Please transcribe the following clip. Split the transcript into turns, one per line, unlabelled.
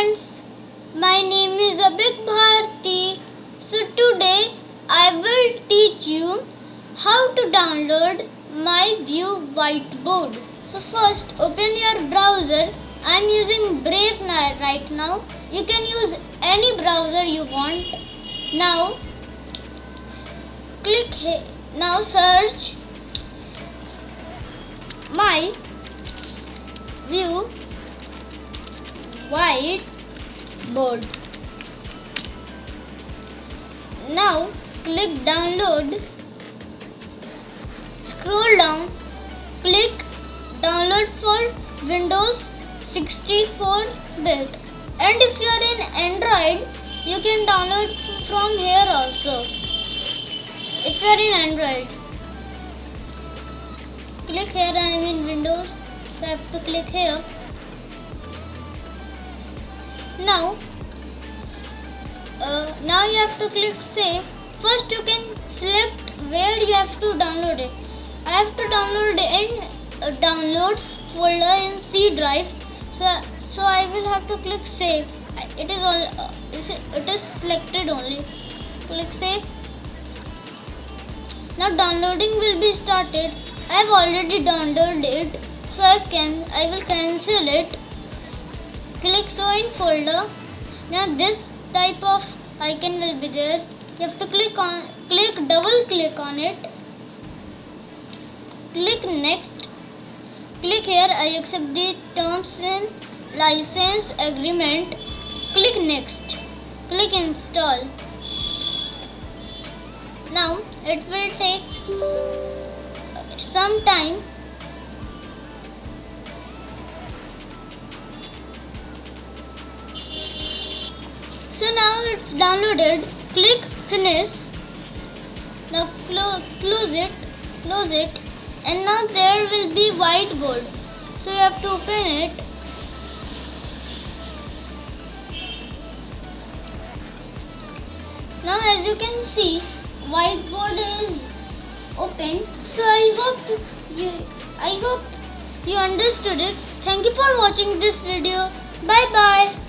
friends, my name is Abhik Bharti. So today I will teach you how to download my view whiteboard. So first open your browser. I am using Brave right now. You can use any browser you want. Now click here. Now search my view whiteboard. Now click download. Scroll down. Click download for Windows 64-bit. And if you are in Android, you can download from here also. If you are in Android, click here. I am in Windows, so I have to click here. Now you have to click save. First you can select where you have to download it. I have to download in downloads folder in C drive. So I will have to click save. It is selected only. Click save. Now downloading will be started. I have already downloaded it, so I will cancel it. Click show in folder. Now this type of icon will be there. You have to double click on it. Click next. Click here. I accept the terms and license agreement. Click next. Click install. Now it will take some time. So now it's downloaded. Click finish. Now close it, and now there will be whiteboard. So you have to open it. Now as you can see, whiteboard is open. So I hope you understood it. Thank you for watching this video. Bye bye.